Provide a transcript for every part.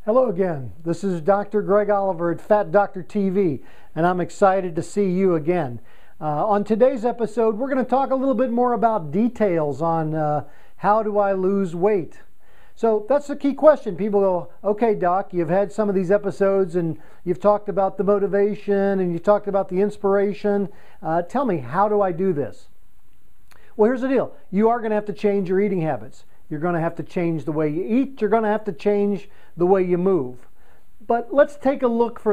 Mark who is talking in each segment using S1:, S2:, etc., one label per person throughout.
S1: Hello again. This is Dr. Greg Oliver at Fat Doctor TV, and I'm excited to see you again. On today's episode, we're going to talk a little bit more about details on how do I lose weight. So that's the key question. People go, okay, Doc, you've had some of these episodes and you've talked about the motivation and you've talked about the inspiration. Tell me, how do I do this? Well, here's the deal. You are going to have to change your eating habits. You're going to have to change the way you eat. You're going to have to change the way you move. But let's take a look for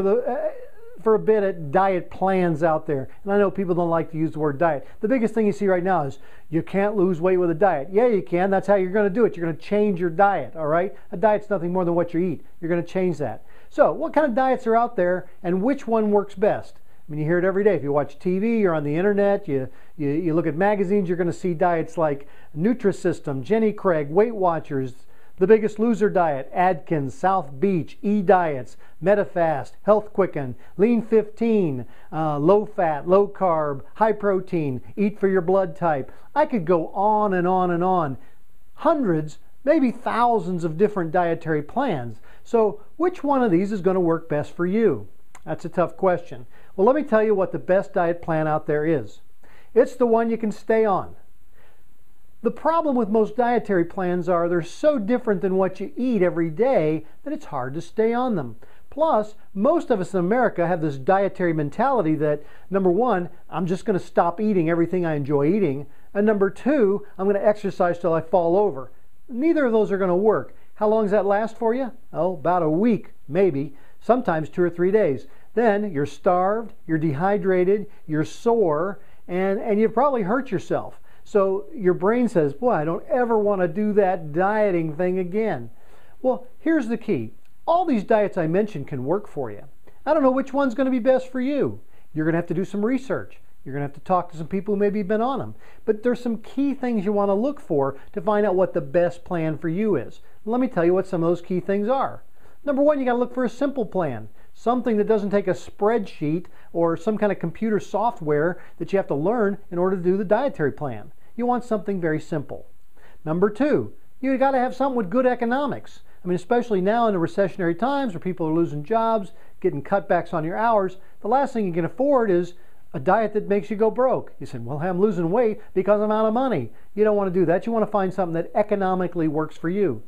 S1: a bit at diet plans out there. And I know people don't like to use the word diet. The biggest thing you see right now is you can't lose weight with a diet. Yeah, you can. That's how you're going to do it. You're going to change your diet, all right? A diet's nothing more than what you eat. You're going to change that. So what kind of diets are out there and which one works best? I mean, you hear it every day. If you watch TV, you're on the internet, you look at magazines, you're going to see diets like Nutrisystem, Jenny Craig, Weight Watchers, The Biggest Loser Diet, Atkins, South Beach, E-Diets, MetaFast, Health Quicken, Lean 15, low fat, low carb, high protein, eat for your blood type. I could go on and on and on. Hundreds, maybe thousands of different dietary plans. So which one of these is going to work best for you? That's a tough question. Well, let me tell you what the best diet plan out there is. It's the one you can stay on. The problem with most dietary plans are they're so different than what you eat every day that it's hard to stay on them. Plus, most of us in America have this dietary mentality that, number one, I'm just going to stop eating everything I enjoy eating, and number two, I'm going to exercise till I fall over. Neither of those are going to work. How long does that last for you? Oh, about a week, maybe. Sometimes 2 or 3 days. Then you're starved, you're dehydrated, you're sore, and you've probably hurt yourself. So your brain says, boy, I don't ever want to do that dieting thing again. Well, here's the key. All these diets I mentioned can work for you. I don't know which one's going to be best for you. You're going to have to do some research. You're going to have to talk to some people who maybe have been on them. But there's some key things you want to look for to find out what the best plan for you is. Let me tell you what some of those key things are. Number one, you got to look for a simple plan. Something that doesn't take a spreadsheet or some kind of computer software that you have to learn in order to do the dietary plan. You want something very simple. Number two, you got to have something with good economics. I mean, especially now in the recessionary times where people are losing jobs, getting cutbacks on your hours, the last thing you can afford is a diet that makes you go broke. You said, well, I'm losing weight because I'm out of money. You don't want to do that. You want to find something that economically works for you.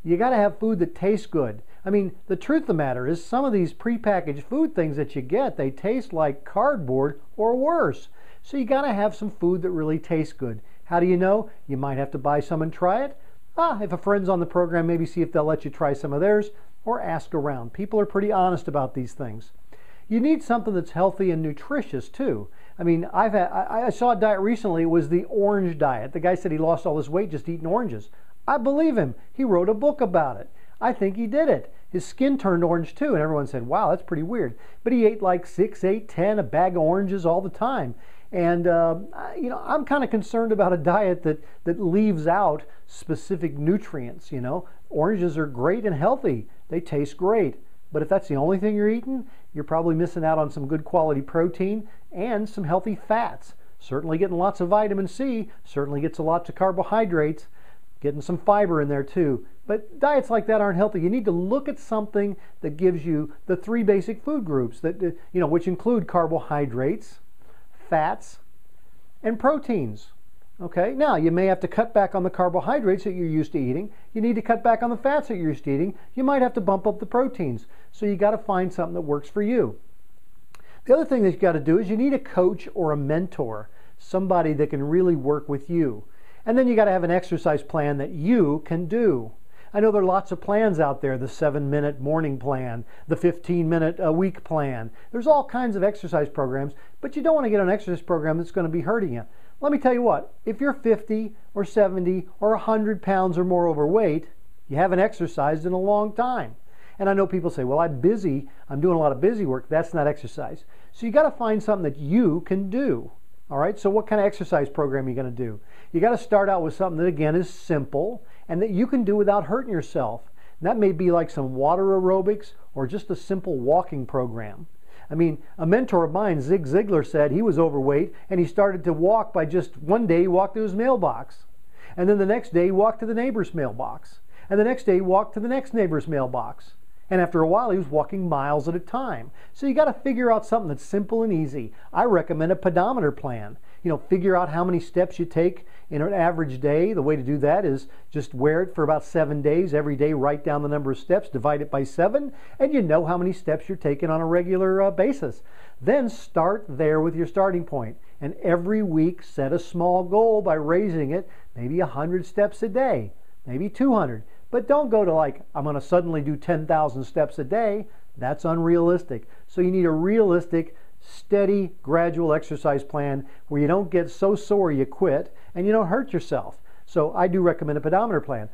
S1: You got to have food that tastes good. I mean, the truth of the matter is some of these prepackaged food things that you get, they taste like cardboard or worse. So you got to have some food that really tastes good. How do you know? You might have to buy some and try it. If a friend's on the program, maybe see if they'll let you try some of theirs or ask around. People are pretty honest about these things. You need something that's healthy and nutritious too. I mean, I saw a diet recently. It was the orange diet. The guy said he lost all his weight just eating oranges. I believe him. He wrote a book about it. I think he did it. His skin turned orange too, and everyone said, wow, that's pretty weird. But he ate like 6, 8, 10, a bag of oranges all the time. And, you know, I'm kind of concerned about a diet that leaves out specific nutrients, you know. Oranges are great and healthy. They taste great. But if that's the only thing you're eating, you're probably missing out on some good quality protein and some healthy fats. Certainly getting lots of vitamin C, certainly gets lots of carbohydrates, getting some fiber in there too. But diets like that aren't healthy. You need to look at something that gives you the 3 basic food groups that, you know, which include carbohydrates, fats, and proteins. Okay, now you may have to cut back on the carbohydrates that you're used to eating. You need to cut back on the fats that you're used to eating. You might have to bump up the proteins. So you got to find something that works for you. The other thing that you got to do is you need a coach or a mentor, somebody that can really work with you. And then you got to have an exercise plan that you can do. I know there are lots of plans out there, the 7-minute morning plan, the 15-minute a week plan. There's all kinds of exercise programs, but you don't want to get an exercise program that's going to be hurting you. Let me tell you what, if you're 50 or 70 or 100 pounds or more overweight, you haven't exercised in a long time. And I know people say, well, I'm busy, I'm doing a lot of busy work. That's not exercise. So you got to find something that you can do. All right, so what kind of exercise program are you going to do? You got to start out with something that, again, is simple and that you can do without hurting yourself. And that may be like some water aerobics or just a simple walking program. I mean, a mentor of mine, Zig Ziglar, said he was overweight and he started to walk by just one day he walked to his mailbox. And then the next day he walked to the neighbor's mailbox. And the next day he walked to the next neighbor's mailbox. And after a while, he was walking miles at a time. So you got to figure out something that's simple and easy. I recommend a pedometer plan. Figure out how many steps you take in an average day. The way to do that is just wear it for about 7 days. Every day, write down the number of steps, divide it by 7, and you know how many steps you're taking on a regular basis. Then start there with your starting point. And every week, set a small goal by raising it, maybe 100 steps a day, maybe 200. But don't go to I'm going to suddenly do 10,000 steps a day. That's unrealistic. So you need a realistic, steady, gradual exercise plan where you don't get so sore you quit and you don't hurt yourself. So I do recommend a pedometer plan.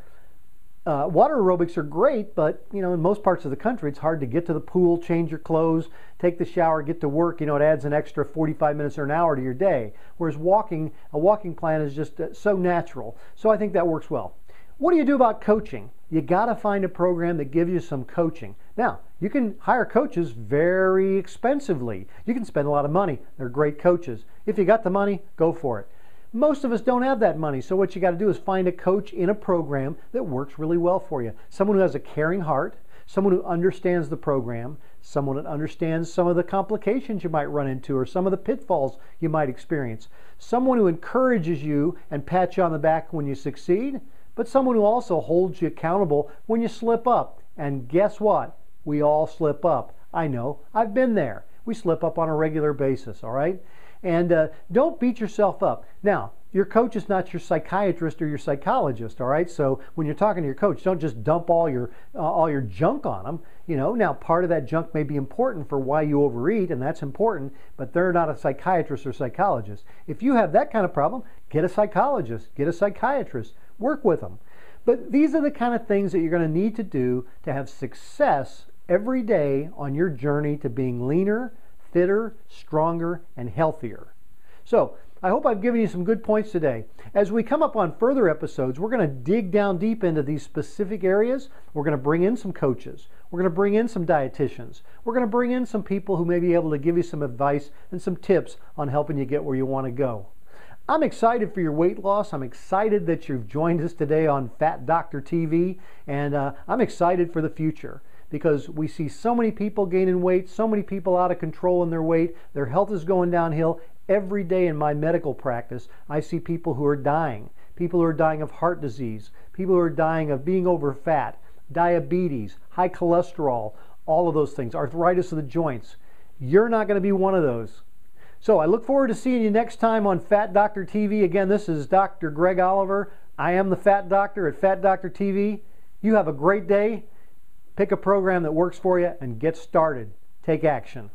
S1: Water aerobics are great, but in most parts of the country it's hard to get to the pool, change your clothes, take the shower, get to work. It adds an extra 45 minutes or an hour to your day. Whereas a walking plan is just so natural. So I think that works well. What do you do about coaching? You got to find a program that gives you some coaching. Now, you can hire coaches very expensively. You can spend a lot of money. They're great coaches. If you got the money, go for it. Most of us don't have that money, so what you got to do is find a coach in a program that works really well for you. Someone who has a caring heart, someone who understands the program, someone that understands some of the complications you might run into or some of the pitfalls you might experience, someone who encourages you and pats you on the back when you succeed, but someone who also holds you accountable when you slip up. And guess what? We all slip up. I know. I've been there. We slip up on a regular basis, all right? And don't beat yourself up. Now, your coach is not your psychiatrist or your psychologist, all right? So when you're talking to your coach, don't just dump all your junk on them. Now part of that junk may be important for why you overeat, and that's important, but they're not a psychiatrist or psychologist. If you have that kind of problem, get a psychologist, get a psychiatrist, work with them. But these are the kind of things that you're going to need to do to have success every day on your journey to being leaner, fitter, stronger, and healthier. So I hope I've given you some good points today. As we come up on further episodes, we're going to dig down deep into these specific areas. We're going to bring in some coaches. We're going to bring in some dietitians. We're going to bring in some people who may be able to give you some advice and some tips on helping you get where you want to go. I'm excited for your weight loss. I'm excited that you've joined us today on Fat Doctor TV, and I'm excited for the future because we see so many people gaining weight, so many people out of control in their weight. Their health is going downhill. Every day in my medical practice, I see people who are dying of heart disease, people who are dying of being over fat, diabetes, high cholesterol, all of those things, arthritis of the joints. You're not going to be one of those. So I look forward to seeing you next time on Fat Doctor TV. Again, this is Dr. Greg Oliver. I am the Fat Doctor at Fat Doctor TV. You have a great day. Pick a program that works for you and get started. Take action.